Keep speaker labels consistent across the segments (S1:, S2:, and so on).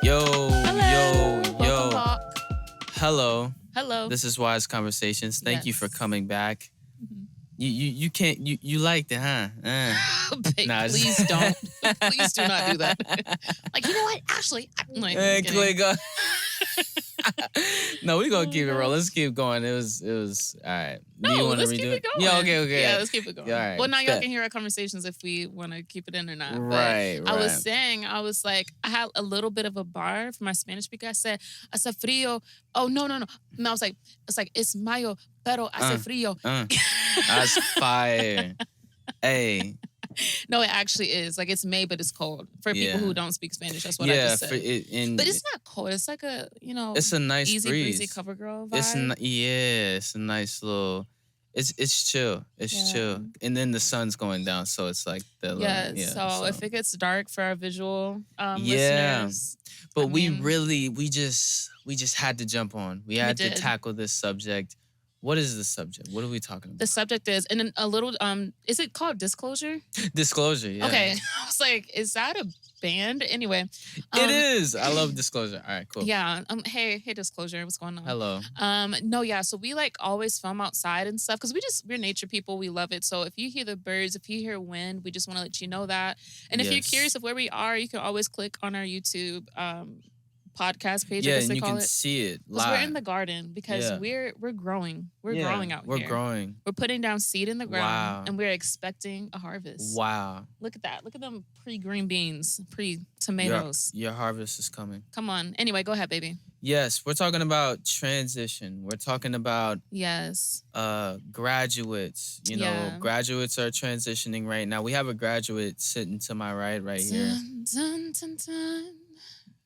S1: Yo, yo,
S2: Hello. Welcome
S1: yo.
S2: back.
S1: Hello.
S2: Hello.
S1: This is Wise Conversations. Thank you for
S2: Yes.
S1: coming back.
S2: Mhm.
S1: You can't you liked it, huh?
S2: Babe,
S1: Nah, it's-
S2: please don't. Please do not do that. Like, you know what? Ashley, I'm like, just kidding.
S1: Click on. No, we gonna
S2: Oh
S1: keep
S2: my
S1: it rolling.
S2: gosh.
S1: Let's keep going. It was all right. Do you
S2: No,
S1: want to
S2: let's keep
S1: redo
S2: it
S1: it?
S2: going.
S1: Yeah, okay.
S2: Yeah, let's keep it going.
S1: All right.
S2: Well, now y'all
S1: bet.
S2: can hear our conversations if we want to keep it in or not. But
S1: Right,
S2: I was
S1: right.
S2: saying, I was like, I had a little bit of a bar for my Spanish speaker. I said frío. Oh, no. No, I was like, it's mayo, pero hace frío.
S1: That's fire. Hey,
S2: No, it actually is. Like, it's May, but it's cold. For people
S1: Yeah.
S2: who don't speak Spanish, that's what I
S1: yeah.
S2: just said.
S1: And
S2: But it's not cold. It's like a,
S1: it's a nice
S2: easy
S1: breeze.
S2: breezy cover girl vibe.
S1: It's a nice little. It's chill. It's
S2: Yeah.
S1: chill, and then the sun's going down, so it's like the little,
S2: Yes. So if it gets dark for our visual
S1: Yeah.
S2: listeners,
S1: But
S2: I mean,
S1: we just had to jump on. We had to
S2: did.
S1: tackle this subject. What is the subject? What are we talking
S2: the
S1: about?
S2: subject is, and then a little, is it called disclosure?
S1: Disclosure. Yeah.
S2: Okay. I was like, is that a band? Anyway.
S1: It is. I love disclosure. All right. Cool.
S2: Yeah. Hey, disclosure. What's going on?
S1: Hello.
S2: No, yeah. So we like always film outside and stuff because we're nature people. We love it. So if you hear the birds, if you hear wind, we just want to let you know that. And if you're
S1: Yes.
S2: curious of where we are, you can always click on our YouTube podcast page. I
S1: Yeah,
S2: guess
S1: and
S2: they
S1: you
S2: call
S1: can
S2: it.
S1: see it
S2: Because
S1: live.
S2: we're in the garden because
S1: Yeah.
S2: we're growing. We're
S1: Yeah,
S2: growing out
S1: We're
S2: here.
S1: growing.
S2: We're putting down seed in the ground
S1: Wow.
S2: and we're expecting a harvest.
S1: Wow.
S2: Look at that. Look at them pre-green beans, pre-tomatoes.
S1: Your harvest is coming.
S2: Come on. Anyway, go ahead, baby.
S1: Yes, we're talking about transition. We're talking about
S2: Yes.
S1: graduates.
S2: Yeah.
S1: Graduates are transitioning right now. We have a graduate sitting to my right here.
S2: Dun, dun, dun, dun.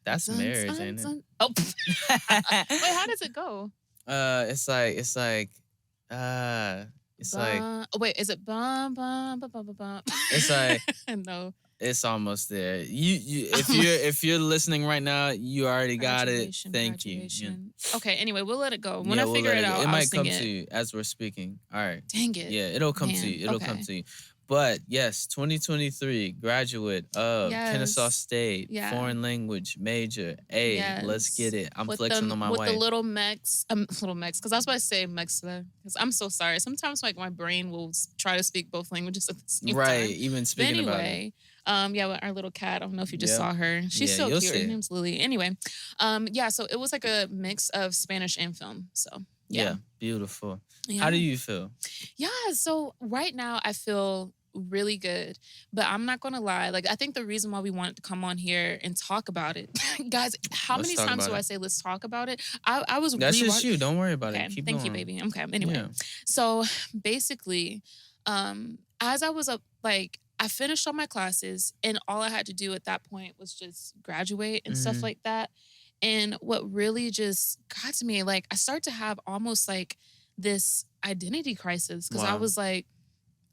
S1: That's
S2: Dun,
S1: marriage,
S2: dun,
S1: ain't it?
S2: dun. Oh, wait, how does it go?
S1: It's like
S2: Oh, wait, is it bum bum bum bum bum bum?
S1: It's like
S2: no.
S1: it's almost there. You if you're listening right now, you already got it.
S2: Graduation,
S1: Thank you.
S2: graduation. Okay, anyway, we'll let it go. When
S1: Yeah,
S2: I
S1: we'll
S2: figure
S1: let
S2: it
S1: go.
S2: out,
S1: It
S2: I'll
S1: might
S2: sing
S1: come
S2: it.
S1: to you as we're speaking. All right.
S2: Dang it.
S1: Yeah, it'll come to
S2: Man,
S1: you. It'll come
S2: okay.
S1: to you. But yes, 2023 graduate of Kennesaw
S2: Yes.
S1: State,
S2: Yeah.
S1: foreign language major. Hey, let's
S2: Yes.
S1: get it. I'm
S2: With
S1: flexing on my
S2: with
S1: wife.
S2: the little mechs, because I was about to say mex because I'm so sorry. Sometimes like my brain will try to speak both languages at the same
S1: Right,
S2: time.
S1: even
S2: But
S1: speaking about it.
S2: anyway, yeah, with our little cat. I don't know if you just
S1: Yep.
S2: saw her. She's
S1: Yeah,
S2: so
S1: you'll
S2: cute.
S1: see
S2: Her
S1: it.
S2: name's Lily. Anyway, yeah, so it was like a mix of Spanish and film. So
S1: Yeah, beautiful.
S2: yeah.
S1: How do you feel?
S2: Yeah, so right now I feel really good, but I'm not gonna lie. Like, I think the reason why we wanted to come on here and talk about it, guys, how
S1: Let's
S2: many
S1: talk
S2: times
S1: about
S2: do
S1: it.
S2: I say let's talk about it? I was
S1: That's just
S2: rewatch-
S1: you. Don't worry about
S2: Okay,
S1: it. Keep
S2: thank you,
S1: going.
S2: baby. Okay, anyway.
S1: Yeah.
S2: So basically, as I was like, I finished all my classes, and all I had to do at that point was just graduate and stuff
S1: Mhm.
S2: like that. And what really just got to me, like, I started to have almost like this identity crisis because I
S1: Wow.
S2: was like,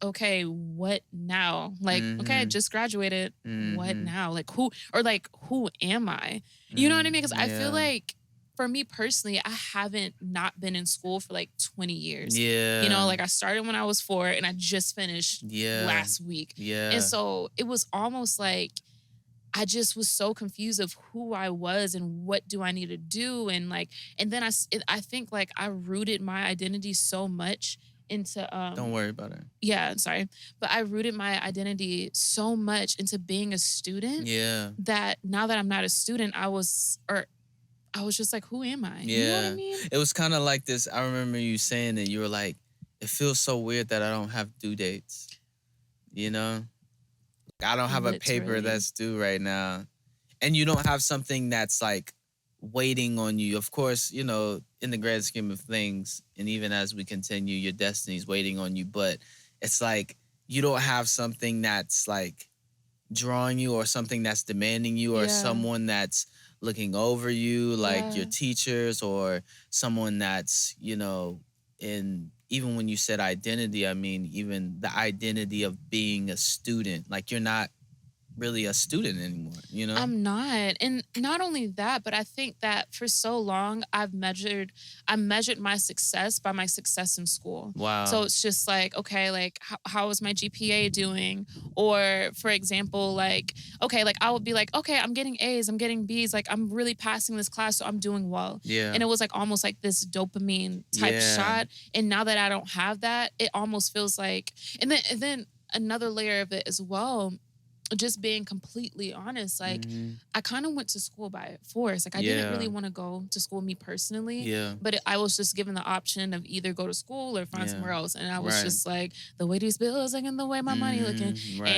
S2: okay, what now? Like, okay, I
S1: Mhm.
S2: just graduated. What
S1: Mhm.
S2: now? Like, who am I? You know what I mean? Because I feel
S1: Yeah.
S2: like for me personally, I haven't not been in school for like 20 years.
S1: Yeah.
S2: You know, like I started when I was 4 and I just finished
S1: Yeah.
S2: last week.
S1: Yeah.
S2: And so it was almost like I just was so confused of who I was and what do I need to do. And like, and then I think like I rooted my identity so much into,
S1: Don't worry about it.
S2: yeah, sorry. But I rooted my identity so much into being a student
S1: Yeah.
S2: that now that I'm not a student, I was just like, who am I? You know what I
S1: Yeah.
S2: mean?
S1: It was kind of like this. I remember you saying that you were like, it feels so weird that I don't have due dates. You know? I don't have a paper
S2: Literally.
S1: that's due right now. And you don't have something that's like waiting on you. Of course, in the grand scheme of things, and even as we continue, your destiny's waiting on you. But it's like you don't have something that's like drawing you or something that's demanding you or
S2: Yeah.
S1: someone that's looking over you, like your
S2: Yeah.
S1: teachers or someone that's, in even when you said identity, I mean, even the identity of being a student. Like you're not really a student anymore, you know?
S2: I'm not. And not only that, but I think that for so long I measured my success by my success in school. So
S1: Wow.
S2: it's just like, okay, like how is my GPA doing? Or for example, like, okay, like I would be like, okay, I'm getting A's, I'm getting B's, like I'm really passing this class, so I'm doing well. And
S1: Yeah.
S2: it was like almost like this dopamine type
S1: Yeah.
S2: shot. And now that I don't have that, it almost feels like, and then another layer of it as well, just being completely honest, like
S1: Mhm.
S2: I kind of went to school by force. Like I didn't really
S1: Yeah.
S2: want to go to school me personally,
S1: Yeah.
S2: but I was just given the option of either go to school or find
S1: Yeah.
S2: somewhere else. And I was
S1: Right.
S2: just like, the way these bills looking, the way my money looking,
S1: Mhm. Right.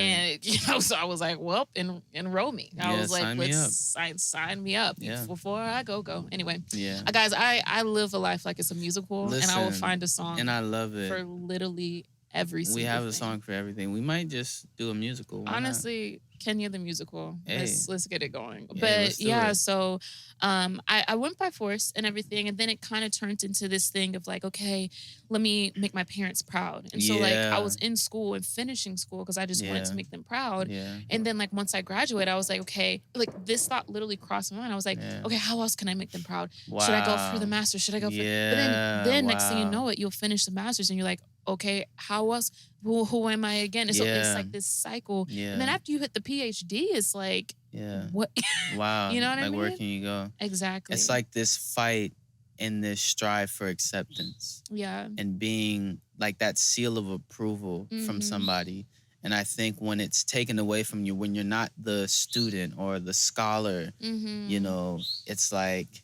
S2: and so I was like, well, enroll me. I
S1: Yeah,
S2: was like,
S1: sign me
S2: let's
S1: up.
S2: sign me up
S1: Yeah.
S2: before I go. Anyway,
S1: Yeah.
S2: guys, I live a life like it's a musical, and I will
S1: Listen,
S2: find a
S1: and
S2: song
S1: I love it.
S2: for literally every
S1: We
S2: single
S1: have a
S2: thing.
S1: song for everything. We might just do a musical. Why not?
S2: Honestly, Kenya the musical.
S1: Hey,
S2: Let's get it going.
S1: hey,
S2: But
S1: let's do
S2: yeah,
S1: it.
S2: so I went by force and everything, and then it kind of turned into this thing of like, okay, let me make my parents proud. And so like I
S1: Yeah.
S2: was in school and finishing school because I just wanted to
S1: Yeah.
S2: make them proud.
S1: Yeah.
S2: And then like once I graduated, I was like, okay, like this thought literally crossed my mind. I was like,
S1: Yeah.
S2: okay, how else can I make them proud? Should I go for the
S1: Wow.
S2: master? Should I go for but then
S1: Yeah.
S2: then next thing you
S1: Wow.
S2: know it, you'll finish the masters and you're like, okay, how else? Who am I again? And so it's
S1: Yeah.
S2: like this cycle, and then
S1: Yeah.
S2: after you hit the PhD, it's like,
S1: Yeah.
S2: what?
S1: Wow.
S2: You know what I
S1: Like, where
S2: mean?
S1: can you go? It's
S2: Exactly.
S1: like this fight and this strive for acceptance
S2: Yeah.
S1: and being like that seal of approval from
S2: Mhm.
S1: somebody. And I think when it's taken away from you, when you're not the student or the scholar,
S2: Mhm.
S1: it's like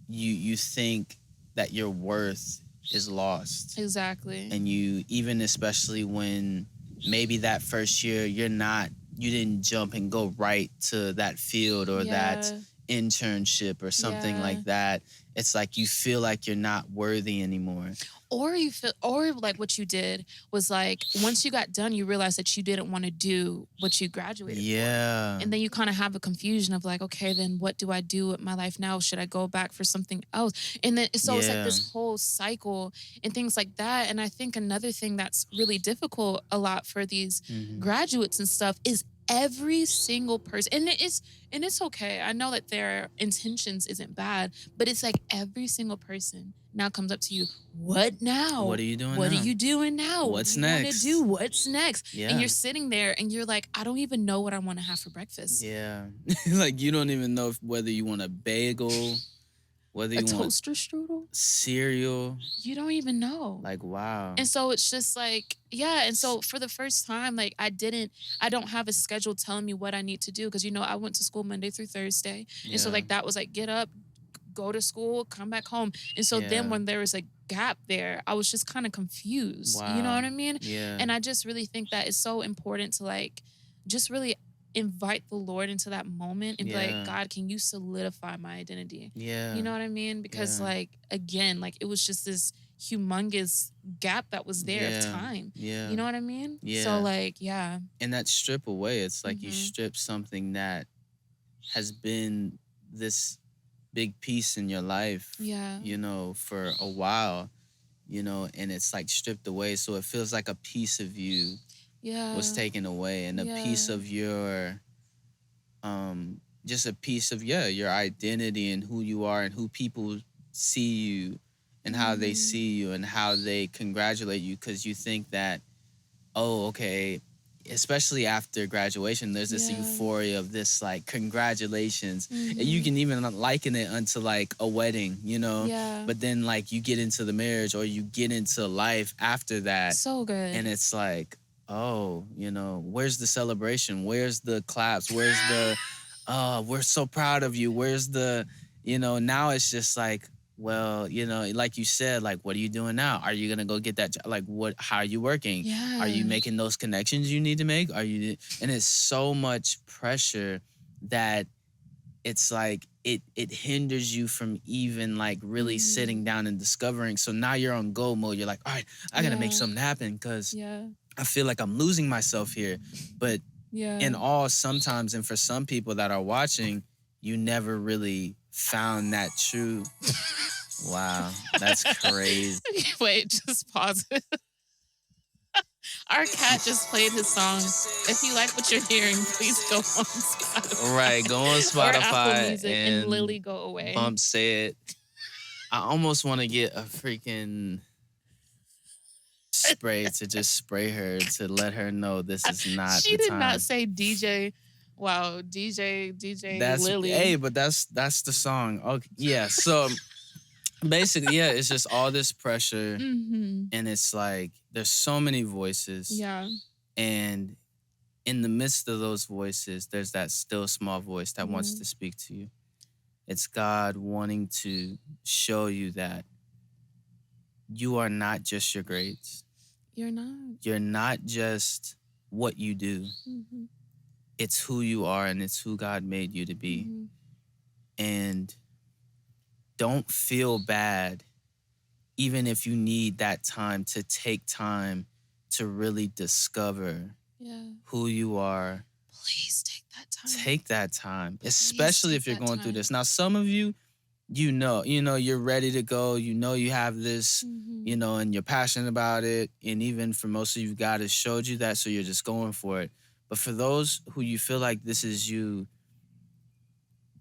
S1: you think that your worth is lost.
S2: Exactly.
S1: And you, even especially when maybe that first year you didn't jump and go right to that field or that
S2: Yeah.
S1: internship or something
S2: Yeah.
S1: like that. It's like you feel like you're not worthy anymore.
S2: Or you feel, or like what you did was like once you got done, you realized that you didn't want to do what you graduated for.
S1: Yeah.
S2: And then you kind of have a confusion of like, okay, then what do I do with my life now? Should I go back for something else? And then so it's like
S1: Yeah.
S2: this whole cycle and things like that. And I think another thing that's really difficult a lot for these
S1: Hmm.
S2: graduates and stuff is every single person, and it's okay, I know that their intentions isn't bad, but it's like every single person now comes up to you, what
S1: What
S2: now?
S1: are you doing
S2: What are
S1: now?
S2: you doing now? What do
S1: What's
S2: you want to do?
S1: next?
S2: What's next? And
S1: Yeah.
S2: you're sitting there and you're like, I don't even know what I want to have for breakfast.
S1: Yeah. Like you don't even know whether you want a bagel, whether
S2: A
S1: you want
S2: toaster strudel?
S1: cereal.
S2: You don't even know.
S1: Like, wow.
S2: And so it's just like, yeah. And so for the first time, like I don't have a schedule telling me what I need to do. Cause I went to school Monday through Thursday. And so
S1: Yeah.
S2: like that was like, get up, go to school, come back home. And so then
S1: Yeah.
S2: when there was a gap there, I was just kind of confused. You know what
S1: Wow.
S2: I mean?
S1: Yeah.
S2: And I just really think that it's so important to like just really invite the Lord into that moment and be like,
S1: Yeah.
S2: God, can you solidify my identity? You
S1: Yeah.
S2: know what I mean? Because
S1: Yeah.
S2: like again, like it was just this humongous gap that was there of
S1: Yeah.
S2: time. You
S1: Yeah.
S2: know what I mean? So
S1: Yeah.
S2: like, yeah.
S1: And that strip away, it's like you
S2: Mhm.
S1: strip something that has been this big piece in your life,
S2: Yeah.
S1: for a while, and it's like stripped away. So it feels like a piece of you was
S2: Yeah.
S1: taken away and a piece
S2: Yeah.
S1: of your just a piece of, yeah, your identity and who you are and who people see you and how they
S2: Mhm.
S1: see you and how they congratulate you because you think that, oh, okay, especially after graduation, there's this
S2: Yeah.
S1: euphoria of this like congratulations. And you
S2: Mhm.
S1: can even liken it unto like a wedding.
S2: Yeah.
S1: But then like you get into the marriage or you get into life after that,
S2: So
S1: and
S2: good.
S1: it's like, oh, where's the celebration? Where's the claps? Where's the, oh, we're so proud of you? Where's the, now it's just like, well, like you said, like, what are you doing now? Are you gonna go get that job? Like, how are you working? Are you
S2: Yeah.
S1: making those connections you need to make? And it's so much pressure that it's like it hinders you from even like really sitting
S2: Mhm.
S1: down and discovering. So now you're on go mode. You're like, all right, I gotta make
S2: Yeah.
S1: something happen because
S2: Yeah.
S1: I feel like I'm losing myself here. But in
S2: Yeah.
S1: all, sometimes, and for some people that are watching, you never really found that true. Wow, that's crazy.
S2: Wait, just pause it. Our cat just played his song. If you like what you're hearing, please go on
S1: Right,
S2: Spotify
S1: go on
S2: or Apple
S1: Spotify
S2: Music and
S1: and
S2: Lily go away.
S1: bump said I almost want to get a freaking spray to just spray her to let her know this is not
S2: She
S1: the
S2: did not
S1: time.
S2: say DJ. Wow, DJ
S1: That's hey,
S2: Lily.
S1: but that's the song. Okay, yeah. So basically, yeah, it's just all this pressure,
S2: Mm-hmm.
S1: and it's like there's so many voices,
S2: Yeah.
S1: and in the midst of those voices, there's that still small voice that wants
S2: Yeah.
S1: to speak to you. It's God wanting to show you that you are not just your grades.
S2: You're not.
S1: You're not just what you do.
S2: Mm-hmm.
S1: It's who you are and it's who God made you to be.
S2: Mm-hmm.
S1: And don't feel bad, even if you need that time to take time to really discover
S2: Yeah.
S1: who you are.
S2: Please take that time.
S1: Take that time,
S2: Please
S1: especially
S2: take
S1: if you're
S2: that
S1: going through
S2: time.
S1: this. Now, some of you, you're ready to go. You have this,
S2: Mm-hmm.
S1: and you're passionate about it. And even for most of you, God has showed you that, so you're just going for it. But for those who you feel like this is you,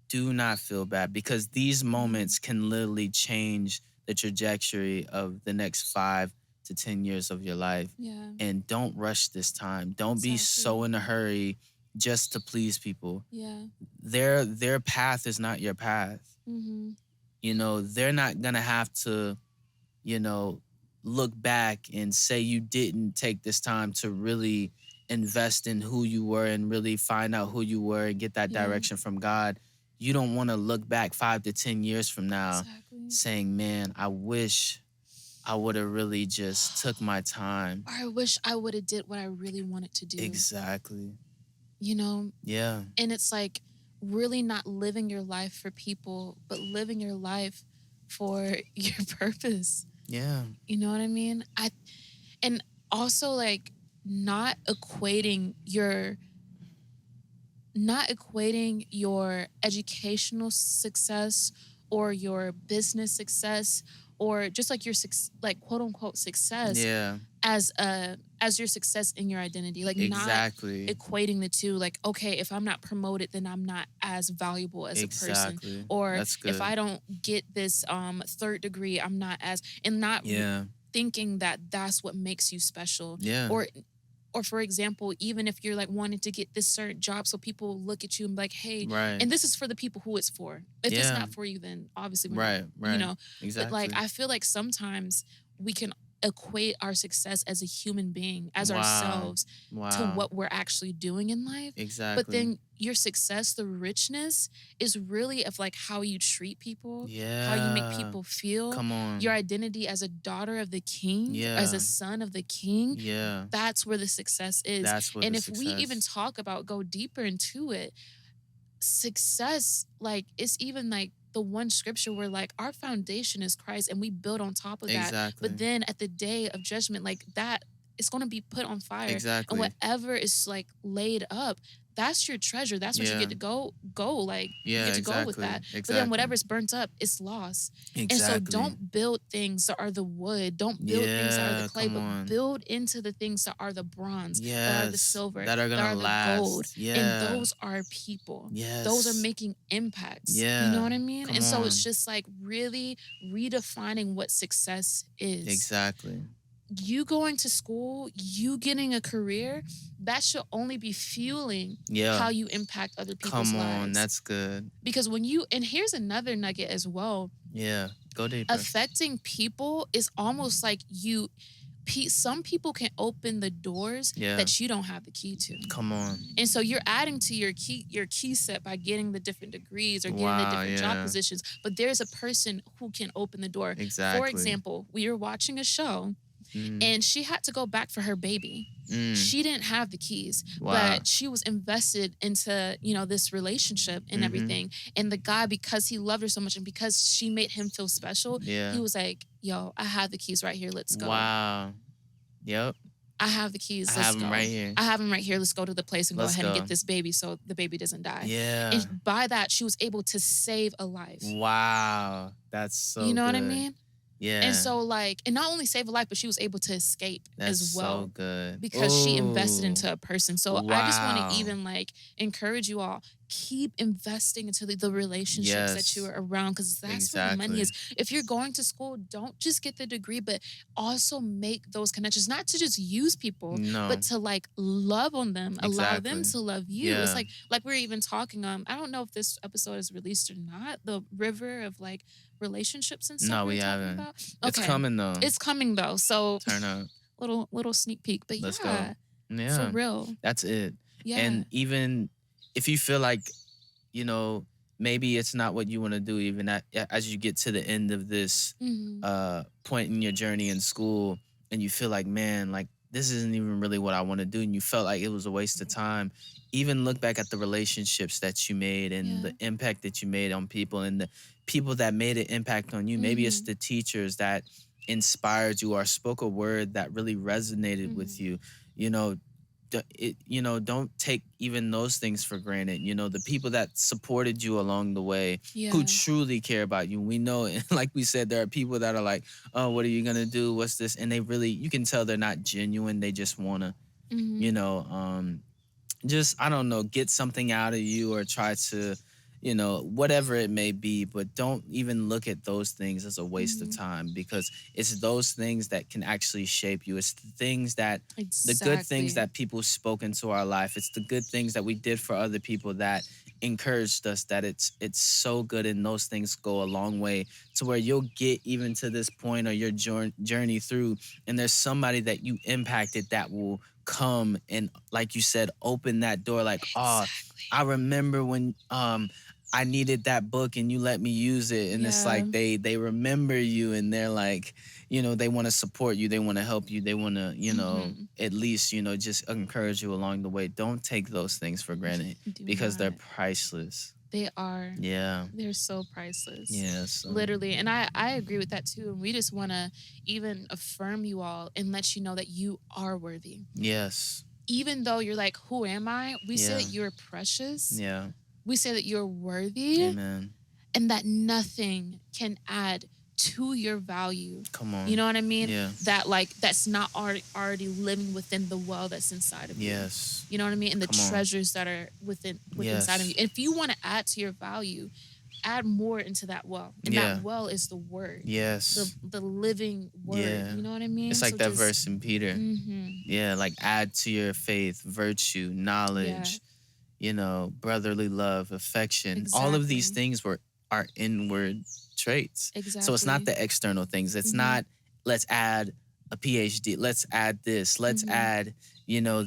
S1: do not feel bad because these moments can literally change the trajectory of the next 5 to 10 years of your life.
S2: Yeah.
S1: And don't rush this time. Don't be so in a hurry just to please people.
S2: Yeah.
S1: Their path is not your path.
S2: Mm-hmm.
S1: They're not gonna have to, look back and say you didn't take this time to really invest in who you were and really find out who you were and get that
S2: Yeah.
S1: direction from God. You don't want to look back 5 to 10 years from now saying, man, I wish I would have really just took my time.
S2: Or I wish I would have did what I really wanted to do.
S1: Exactly.
S2: Yeah.
S1: Yeah.
S2: And it's like really not living your life for people, but living your life for your purpose.
S1: Yeah.
S2: You know what I mean? And also like not equating your educational success or your business success or just like your like quote unquote success
S1: Yeah.
S2: as your success in your identity. Like
S1: Exactly.
S2: not equating the two. Like, okay, if I'm not promoted, then I'm not as valuable as a person.
S1: Exactly.
S2: Or
S1: That's good.
S2: if I don't get this third degree, I'm not as and not
S1: Yeah.
S2: thinking that that's what makes you special.
S1: Yeah.
S2: Or for example, even if you're like wanting to get this certain job, so people look at you and be like, hey,
S1: Right.
S2: and this is for the people who it's for. If it's
S1: Yeah.
S2: not for you, then obviously we're
S1: Right.
S2: not,
S1: Right.
S2: But like
S1: Exactly.
S2: I feel like sometimes we can equate our success as a human being, as
S1: Wow.
S2: ourselves, to
S1: Wow.
S2: what we're actually doing in life.
S1: Exactly.
S2: But then your success, the richness, is really of like how you treat people, how you make
S1: Yeah.
S2: people feel,
S1: Come on.
S2: your identity as a daughter of the king, as
S1: Yeah.
S2: a son of the king.
S1: Yeah.
S2: That's where the success is.
S1: That's what
S2: And
S1: the
S2: if we even
S1: success.
S2: talk about go deeper into it, success, like it's even like the one scripture where like our foundation is Christ and we build on top of that.
S1: Exactly.
S2: But then at the day of judgment, like that it's going to be put on fire.
S1: Exactly.
S2: And whatever is like laid up, that's your treasure. That's what you
S1: Yeah.
S2: get to go like you
S1: Yeah.
S2: get to go with
S1: Exactly.
S2: that. But
S1: Exactly.
S2: then whatever's burnt up, it's lost. And so
S1: Exactly.
S2: don't build things that are the wood. Don't build things that are
S1: Yeah.
S2: the clay,
S1: Come
S2: but
S1: on.
S2: build into the things that are the bronze, that are the
S1: Yes.
S2: silver,
S1: That are
S2: that
S1: gonna
S2: are the gold.
S1: last. Yeah.
S2: And those are people.
S1: Yes.
S2: Those are making impacts.
S1: Yeah.
S2: You know what I mean?
S1: Come
S2: And so it's
S1: on.
S2: just like really redefining what success is.
S1: Exactly.
S2: You going to school, you getting a career, that should only be fueling
S1: Yeah.
S2: how you impact other people's
S1: Come
S2: lives.
S1: on. That's good.
S2: Because when you, and here's another nugget as well,
S1: Yeah. Go deeper.
S2: affecting people is almost like some people can open the doors
S1: Yeah.
S2: that you don't have the key to.
S1: Come on.
S2: And so you're adding to your key set by getting the different degrees or getting the
S1: Wow,
S2: different job
S1: yeah.
S2: positions. But there's a person who can open the door.
S1: Exactly.
S2: For example, we were watching a show and she had to go back for her baby. She didn't have the keys,
S1: Wow.
S2: but she was invested into, this relationship and everything. And the guy, because he loved her so much and because she made him feel special,
S1: Yeah.
S2: he was like, yo, I have the keys right here. Let's go.
S1: Wow. Yep.
S2: I have the keys.
S1: I
S2: Let's
S1: have
S2: go.
S1: them right here.
S2: I have them right here. Let's go to the place and
S1: Let's
S2: go ahead and
S1: go.
S2: get this baby so the baby doesn't die.
S1: Yeah.
S2: And by that, she was able to save a life.
S1: Wow. That's so
S2: You know what I
S1: good.
S2: mean? And
S1: Yeah.
S2: so, like, and not only save a life, but she was able to escape
S1: That's
S2: as
S1: so
S2: well
S1: good.
S2: because she invested
S1: Oh,
S2: into a person. So I just want to
S1: wow.
S2: even like encourage you all, keep investing into the relationships that you
S1: Yes,
S2: are around because that's where the money is.
S1: exactly.
S2: If you're going to school, don't just get the degree, but also make those connections, not to just use people, but
S1: No,
S2: to like love on them, allow them
S1: exactly.
S2: to love you. It's
S1: Yeah.
S2: like we're even talking, I don't know if this episode is released or not, the river of like relationships and stuff
S1: No,
S2: we were
S1: we
S2: talking
S1: haven't.
S2: about.
S1: It's
S2: Okay.
S1: coming though.
S2: It's coming though. So
S1: Turn up.
S2: little sneak peek. But
S1: Let's go.
S2: yeah, for
S1: Yeah,
S2: real.
S1: that's it.
S2: Yeah.
S1: And even if you feel like, you know, maybe it's not what you want to do, even as you get to the end of this
S2: Mhm.
S1: point in your journey in school, and you feel like, man, like this isn't even really what I want to do, and you felt like it was a waste of time. Even look back at the relationships that you made and
S2: Yeah.
S1: the impact that you made on people and the people that made an impact on you. Maybe it's
S2: Mhm.
S1: the teachers that inspired you or spoke a word that really resonated with
S2: Mhm.
S1: you. You know, don't take even those things for granted. The people that supported you along the way, who
S2: Yeah.
S1: truly care about you. We know, like we said, there are people that are like, oh, what are you gonna do, what's this, and they really, you can tell they're not genuine. They just want to, you
S2: Mhm.
S1: know um just, I don't know, get something out of you or try to, whatever it may be. But don't even look at those things as a waste of
S2: Mhm.
S1: time, because it's those things that can actually shape you. It's the good things
S2: Exactly.
S1: that people spoke into our life. It's the good things that we did for other people that encouraged us, that it's so good. And those things go a long way to where you'll get even to this point or your journey through, and there's somebody that you impacted that will come and, like you said, open that door. Like, oh,
S2: Exactly.
S1: I remember when I needed that book and you let me use it. And it's
S2: Yeah.
S1: like they remember you, and they're like, they want to support you, they want to help you, they want to,
S2: Mhm.
S1: at least, just encourage you along the way. Don't take those things for granted,
S2: Do
S1: because they're
S2: not.
S1: priceless.
S2: They are.
S1: Yeah.
S2: They're so priceless.
S1: Yeah. So
S2: Literally. And I agree with that too. And we just want to even affirm you all and let you know that you are worthy.
S1: yes.
S2: Even though you're like, who am I? We say
S1: Yeah.
S2: that you're precious.
S1: Yeah.
S2: We say that you're worthy
S1: Amen.
S2: and that nothing can add to your value.
S1: Come
S2: You
S1: on.
S2: know what I mean?
S1: Yeah.
S2: That like that's not already living within the well that's inside of you.
S1: Yes.
S2: You know what I mean? And the
S1: Come on.
S2: treasures that are within inside of you.
S1: Yes.
S2: And if you want to add to your value, add more into that well. And that
S1: Yeah.
S2: well is the word. The
S1: Yes.
S2: the living word.
S1: Yeah.
S2: You know what I
S1: It's
S2: mean?
S1: like
S2: So
S1: that
S2: just
S1: verse in Peter.
S2: mhm.
S1: Yeah, like add to your faith virtue,
S2: Yeah,
S1: knowledge, brotherly love, affection. All of these
S2: exactly.
S1: things are inward traits. So it's not
S2: Exactly.
S1: the external things. It's
S2: Mhm.
S1: not, let's add a PhD, let's add this, let's
S2: Mhm.
S1: add,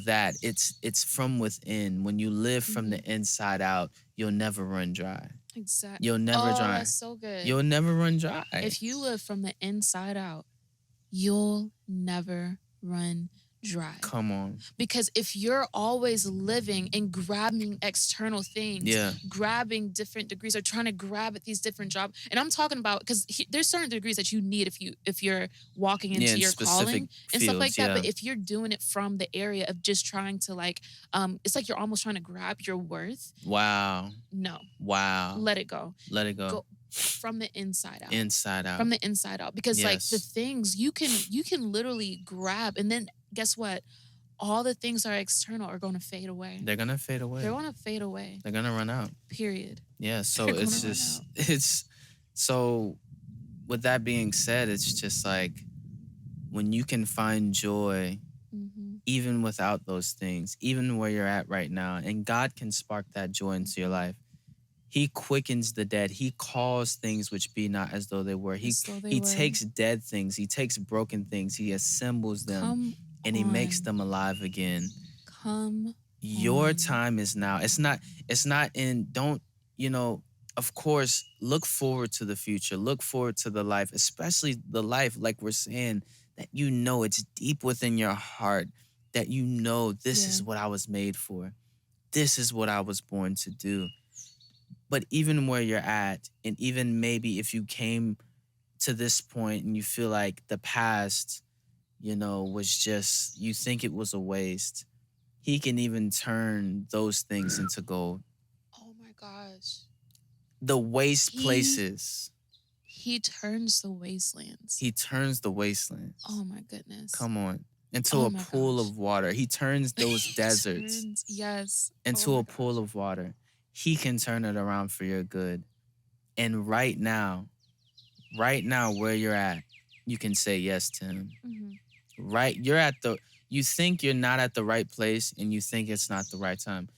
S1: that. It's from within. When you live from the
S2: Mhm.
S1: inside out, you'll never run dry.
S2: Exact
S1: You'll never
S2: Oh,
S1: dry.
S2: that's so good.
S1: You'll never run dry.
S2: If you live from the inside out, you'll never run dry.
S1: Come on.
S2: Because if you're always living and grabbing external things,
S1: Yeah.
S2: grabbing different degrees or trying to grab at these different jobs, and I'm talking about because there's certain degrees that you need if you're walking
S1: Yeah,
S2: into
S1: in
S2: your
S1: specific
S2: calling and stuff like
S1: fields.
S2: that.
S1: Yeah.
S2: But if you're doing it from the area of just trying to like, it's like you're almost trying to grab your worth.
S1: Wow.
S2: No,
S1: Wow.
S2: let it go.
S1: Let it go.
S2: Go from the inside out,
S1: Inside
S2: from
S1: out.
S2: the inside out, because like the
S1: Yes.
S2: things you can literally grab, and then guess what, all the things that are external are going to fade away.
S1: They're gonna fade
S2: They're
S1: away.
S2: going to fade away,
S1: They're gonna run out.
S2: period.
S1: Yeah. So
S2: They're going to
S1: it's
S2: run
S1: just
S2: out.
S1: it's so with that being said, it's just like when you can find joy
S2: Mhm.
S1: even without those things, even where you're at right now, and God can spark that joy into your
S2: Mhm.
S1: life. He quickens the dead. He calls things which be not as though they were. He
S2: As though they
S1: he
S2: were.
S1: takes dead things. He takes broken things. He assembles them,
S2: Come
S1: and he makes
S2: on.
S1: them alive again.
S2: Come
S1: Your
S2: on.
S1: time is now. It's not in, don't, you know, of course, look forward to the future. Look forward to the life, especially the life, like we're saying, that it's deep within your heart, that this
S2: Yeah.
S1: is what I was made for. This is what I was born to do. But even where you're at, and even maybe if you came to this point and you feel like the past, was just, you think it was a waste, he can even turn those things into gold.
S2: Oh my gosh.
S1: The waste
S2: He
S1: places.
S2: He turns the wastelands.
S1: He turns the wastelands.
S2: Oh my goodness.
S1: Come on. Into
S2: Oh
S1: a
S2: my
S1: pool
S2: gosh.
S1: of water. He turns those
S2: He
S1: deserts
S2: turns, yes. Oh
S1: into
S2: my
S1: a pool
S2: gosh.
S1: of water. He can turn it around for your good. And right now where you're at, you can say yes to him. Right, you think you're not at the right place and you think it's not the right time.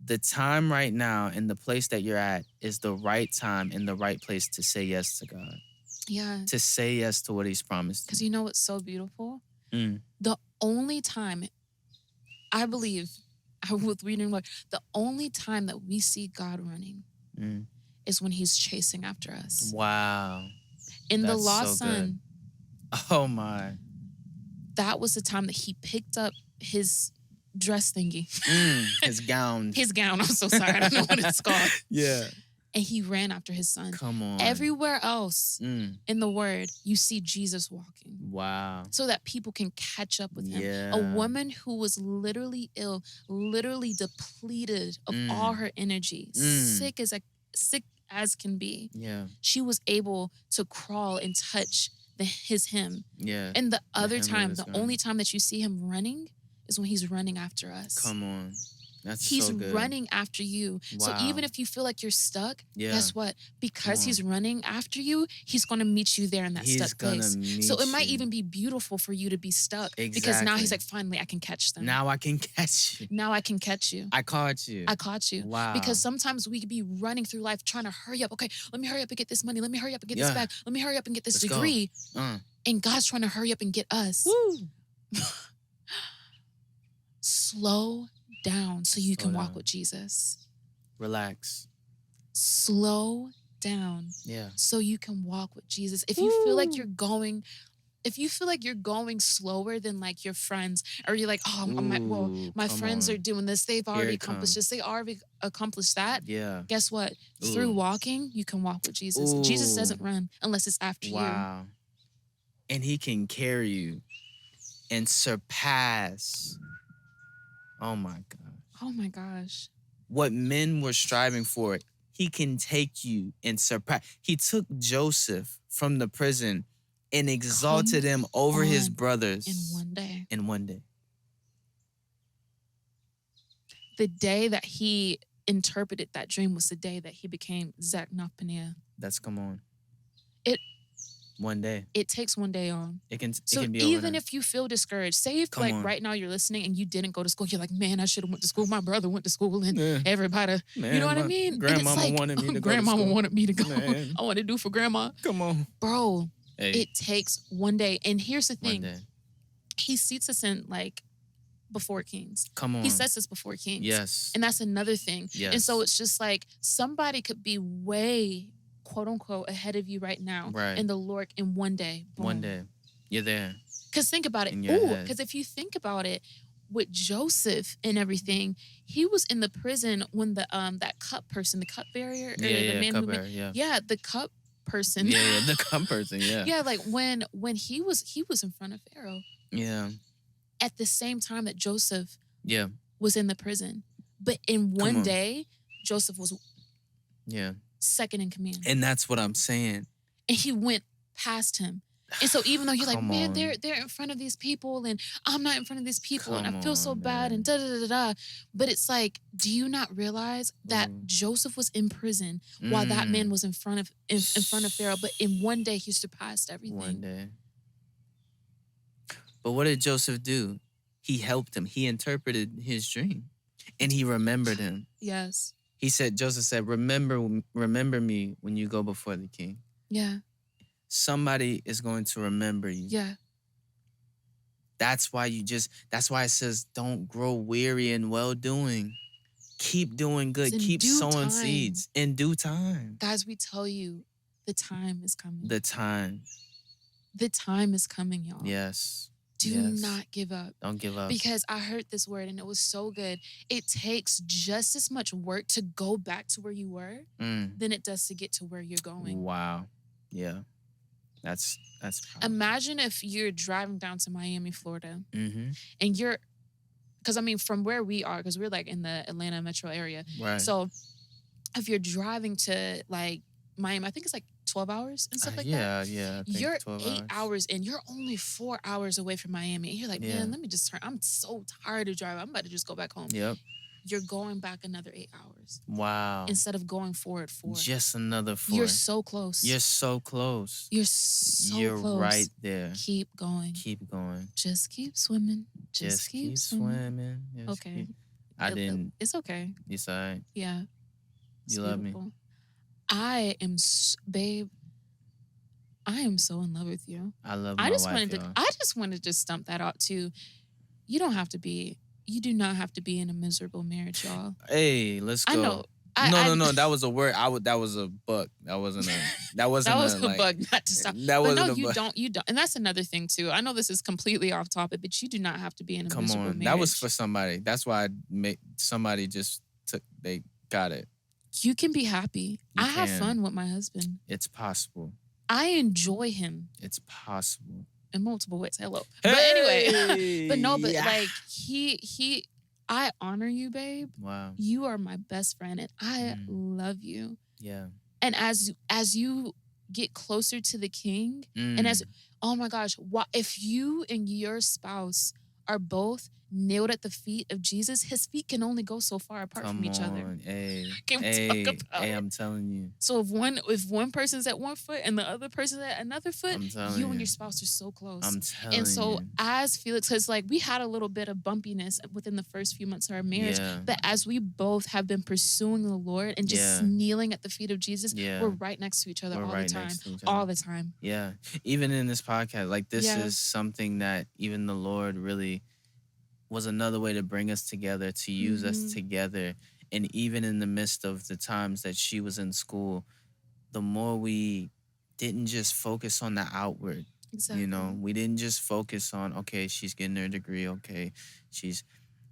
S1: The time right now and the place that you're at is the right time and the right place to say yes to God.
S2: Yeah.
S1: To say yes to what he's promised
S2: Because
S1: you.
S2: you know what's so beautiful?
S1: Mm.
S2: The only time, I believe, with reading Lord, the only time that we see God running is when he's chasing after us.
S1: Wow.
S2: In The
S1: That's
S2: Lost
S1: so good.
S2: Son,
S1: Oh my.
S2: that was the time that he picked up his dress thingy.
S1: His gown.
S2: His gown. I'm so sorry. I don't know what it's called.
S1: Yeah.
S2: And he ran after his son.
S1: Come on.
S2: Everywhere else in the word, you see Jesus walking.
S1: Wow.
S2: So that people can catch up with him.
S1: Yeah.
S2: A woman who was literally ill, literally depleted of all her energy, sick as can be.
S1: Yeah.
S2: She was able to crawl and touch his hem.
S1: Yeah.
S2: And the other time, the only time that you see him running is when he's running after us.
S1: Come on. That's
S2: He's
S1: so good.
S2: running after you.
S1: Wow.
S2: So even if you feel like you're stuck, guess what? Because he's running after you, he's going to meet you there in that stuck place. So it might even be beautiful for you to be stuck.
S1: Exactly.
S2: Because now he's like, finally, I can catch them.
S1: Now I can catch you.
S2: Now I can catch you.
S1: I caught you.
S2: I caught you.
S1: Wow.
S2: Because sometimes we could be running through life trying to hurry up. Okay, let me hurry up and get this money. Let me hurry up and get this bag. Let me hurry up and get this degree. And God's trying to hurry up and get us.
S1: Woo.
S2: Slow down so you can walk with Jesus.
S1: Relax.
S2: Slow down.
S1: Yeah.
S2: So you can walk with Jesus. If you feel like you're going slower than like your friends, or you're like, oh, my friends are doing this. They've already accomplished this. They already accomplished that.
S1: Yeah.
S2: Guess what? Through walking, you can walk with Jesus. Jesus doesn't run unless it's after you.
S1: Wow. And he can carry you and surpass. Oh my gosh.
S2: Oh my gosh.
S1: What men were striving for, he can take you and surpass. He took Joseph from the prison and exalted him over his brothers.
S2: In one day.
S1: In one day.
S2: The day that he interpreted that dream was the day that he became Zach Nafpanea.
S1: That's come on.
S2: One day. It takes one day on.
S1: It can be
S2: even if you feel discouraged, say if right now you're listening and you didn't go to school, you're like, man, I should have went to school. My brother went to school and everybody, you know what I mean?
S1: Grandmama wanted me to go
S2: Grandmama wanted me to go. I want to do for grandma.
S1: Come on.
S2: Bro, it takes one day. And here's the thing. He seats us in before kings.
S1: Come on.
S2: He sets us before kings.
S1: Yes.
S2: And that's another thing.
S1: Yes.
S2: And so it's just like somebody could be way quote unquote ahead of you right now.
S1: Right.
S2: In the Lord in one day. Boom.
S1: One day. You're there.
S2: Because think about it. Because if you think about it, with Joseph and everything, he was in the prison when the that cup person, the cup bearer, the man who the cup person.
S1: Yeah, the cup person, yeah.
S2: Yeah, like when he was in front of Pharaoh.
S1: Yeah.
S2: At the same time that Joseph
S1: was
S2: in the prison. But in one day, Joseph was second in command.
S1: And that's what I'm saying.
S2: And he went past him. And so even though you're like, man, they're in front of these people and I'm not in front of these people and I feel so bad and da-da-da-da-da. But it's like, do you not realize that Joseph was in prison while that man was in front of Pharaoh, but in one day he surpassed everything.
S1: One day. But what did Joseph do? He helped him. He interpreted his dream and he remembered him.
S2: Yes.
S1: Joseph said, remember me when you go before the king.
S2: Yeah.
S1: Somebody is going to remember you.
S2: Yeah.
S1: That's why it says don't grow weary in well-doing. Keep doing good. Keep sowing seeds in due time.
S2: Guys, we tell you, the time is coming.
S1: The time.
S2: The time is coming, y'all.
S1: Yes.
S2: Do not give up.
S1: Don't give up.
S2: Because I heard this word and it was so good. It takes just as much work to go back to where you were than it does to get to where you're going.
S1: Wow. Yeah. That's powerful.
S2: Imagine if you're driving down to Miami, Florida, and because I mean, from where we are, because we're like in the Atlanta metro area.
S1: Right.
S2: So if you're driving to like Miami. I think it's like 12 hours and stuff like that.
S1: Yeah, yeah, I think
S2: You're
S1: 12
S2: eight
S1: hours.
S2: hours and you're only 4 hours away from Miami. And you're like,
S1: Yeah.
S2: man, let me just turn. I'm so tired of driving. I'm about to just go back home.
S1: Yep.
S2: You're going back another 8 hours
S1: Wow.
S2: instead of going forward 4.
S1: Just another
S2: You're
S1: 4.
S2: so close.
S1: You're so close.
S2: You're so
S1: You're right
S2: close.
S1: there.
S2: Keep going.
S1: Keep going.
S2: Just keep swimming. Just
S1: Just
S2: keep
S1: keep
S2: swimming.
S1: swimming. Just
S2: Okay.
S1: I didn't.
S2: It's okay.
S1: It's all right.
S2: Yeah. It's
S1: You love me.
S2: beautiful. Babe, I am so in love with you.
S1: I love my wife, y'all.
S2: I just wanted to stump that out too. You don't have to be, you do not have to be in a miserable marriage, y'all.
S1: Hey, let's go.
S2: I know.
S1: No. That was a word. That was a buck. That wasn't a. That wasn't.
S2: That was a
S1: like,
S2: bug not to stop.
S1: That
S2: But
S1: wasn't
S2: no,
S1: a
S2: you
S1: bug.
S2: don't. You don't. And that's another thing too. I know this is completely off topic, but you do not have to be in a
S1: Come
S2: miserable
S1: on,
S2: marriage.
S1: that was for somebody. That's why somebody just took. They got it.
S2: You can be happy.
S1: You
S2: I have
S1: can.
S2: fun with my husband.
S1: It's possible.
S2: I enjoy him
S1: It's possible.
S2: in multiple ways. Hello.
S1: Hey!
S2: But anyway, but no, but
S1: Yeah.
S2: like I honor you, babe.
S1: Wow.
S2: You are my best friend and I
S1: Mm.
S2: love you.
S1: Yeah.
S2: And as you get closer to the king, and as oh my gosh, if you and your spouse are both nailed at the feet of Jesus, his feet can only go so far apart from each other.
S1: Hey,
S2: Can we
S1: hey,
S2: talk about
S1: hey,
S2: it?
S1: I'm telling you.
S2: So if one person's at one foot and the other person's at another foot,
S1: I'm telling
S2: you and
S1: you.
S2: your spouse are so close.
S1: I'm telling
S2: And so
S1: you.
S2: as Felix, because like we had a little bit of bumpiness within the first few months of our marriage,
S1: Yeah.
S2: but as we both have been pursuing the Lord and just
S1: Yeah.
S2: kneeling at the feet of Jesus,
S1: Yeah.
S2: we're right next to each other
S1: We're
S2: all
S1: right
S2: the time.
S1: next to each
S2: All
S1: other.
S2: the time.
S1: Yeah. Even in this podcast, like this
S2: Yeah.
S1: is something that even the Lord really was another way to bring us together, to use us
S2: Mhm.
S1: together. And even in the midst of the times that she was in school, the more we didn't just focus on the outward,
S2: Exactly.
S1: you know, we didn't just focus on, okay, she's getting her degree, okay,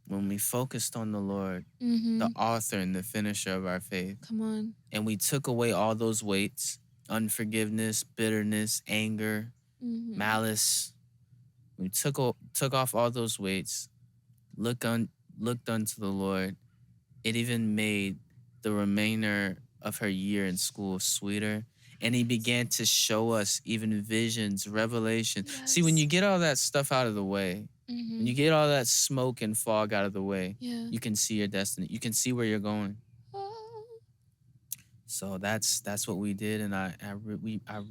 S1: when we focused on the Lord, the author and the finisher of our faith,
S2: Come on.
S1: and we took away all those weights, unforgiveness, bitterness, anger, malice. We took off all those weights, looked unto the Lord. It even made the remainder of her year in school sweeter. And he began to show us even visions, revelation. See, when you get all that stuff out of the way, when you get all that smoke and fog out of the way,
S2: Yeah.
S1: you can see your destiny. You can see where you're going.
S2: Oh.
S1: So that's what we did, and I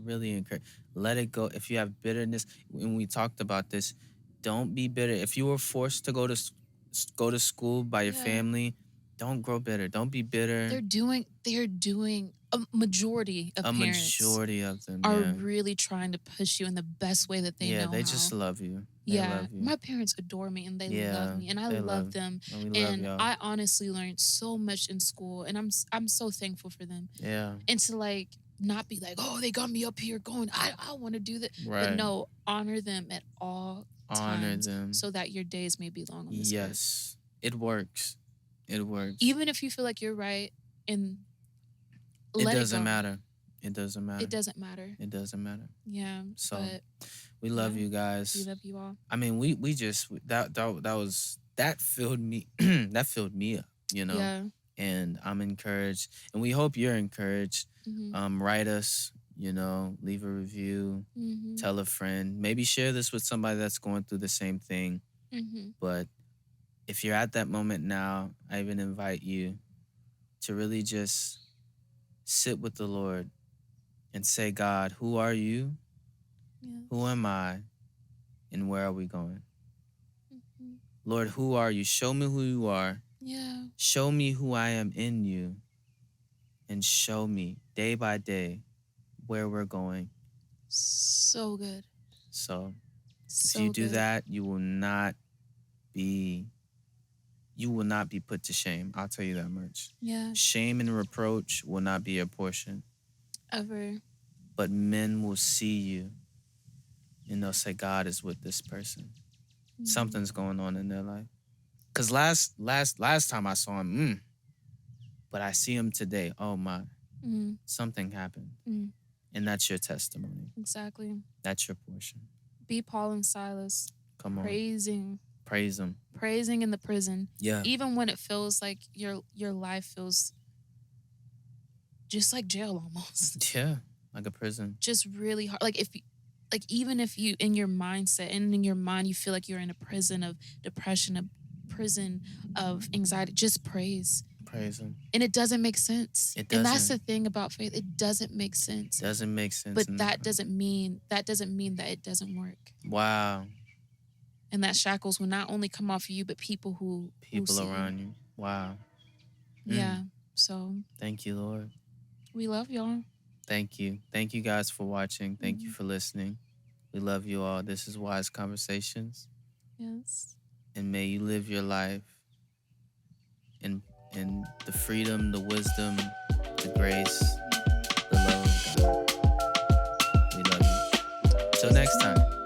S1: really encourage. Let it go. If you have bitterness, when we talked about this, don't be bitter. If you were forced to go to school by your
S2: Yeah.
S1: family, don't grow bitter. Don't be bitter.
S2: They're doing a majority of parents
S1: majority of them
S2: are
S1: yeah.
S2: really trying to push you in the best way that they know.
S1: Yeah, they
S2: how.
S1: just love you. They
S2: Yeah,
S1: love you.
S2: my parents adore me and they love me, and I
S1: they
S2: love them.
S1: And we love
S2: And
S1: y'all.
S2: I honestly learned so much in school, and I'm so thankful for them.
S1: Yeah.
S2: And to like not be like, oh, they got me up here going, I want to do that.
S1: Right.
S2: But no, honor them at all
S1: Honor
S2: times,
S1: them.
S2: so that your days may be long on this earth.
S1: Yes, it works. It works.
S2: Even if you feel like you're right, and
S1: it
S2: let
S1: doesn't
S2: it go.
S1: matter. It doesn't matter.
S2: It doesn't matter.
S1: It doesn't matter.
S2: Yeah.
S1: So
S2: but
S1: we love
S2: yeah,
S1: you guys.
S2: we love you all.
S1: I mean, we just that filled me that filled me up, you know.
S2: Yeah.
S1: And I'm encouraged, and we hope you're encouraged. Write us, you know, leave a review, tell a friend, maybe share this with somebody that's going through the same thing. But if you're at that moment now, I even invite you to really just sit with the Lord and say, God, who are you?
S2: Yes.
S1: Who am I? And where are we going? Lord, who are you? Show me who you are.
S2: Yeah.
S1: Show me who I am in you. And show me day by day where we're going.
S2: So good.
S1: So
S2: So
S1: if you do
S2: good.
S1: that, you will not be put to shame. I'll tell you that much.
S2: Yeah.
S1: Shame and reproach will not be your portion.
S2: Ever.
S1: But men will see you and they'll say, God is with this person. Something's going on in their life. Because last time I saw him, but I see him today. Oh my, something happened. And that's your testimony.
S2: Exactly.
S1: That's your portion.
S2: Be Paul and Silas.
S1: Come on.
S2: Praise
S1: him.
S2: Praising in the prison.
S1: Yeah.
S2: Even when it feels like your life feels just like jail almost.
S1: Yeah, like a prison.
S2: Just really hard. Like if you, like even if you in your mindset and in your mind you feel like you're in a prison of depression, a prison of anxiety, just praise.
S1: Praise him.
S2: And it doesn't make sense.
S1: It
S2: And that's
S1: doesn't.
S2: the thing about faith. It doesn't make sense.
S1: Doesn't make sense
S2: But
S1: in the
S2: that doesn't mean that it doesn't work.
S1: wow.
S2: And that shackles will not only come off of you, but people who
S1: People
S2: see you.
S1: around you. Wow.
S2: Yeah. So
S1: Thank you, Lord.
S2: we love y'all.
S1: Thank you. Thank you guys for watching. Thank you
S2: Mhm.
S1: for listening. We love you all. This is Wise Conversations.
S2: Yes.
S1: And may you live your life in the freedom, the wisdom, the grace, the love of God. We love you. Till next time.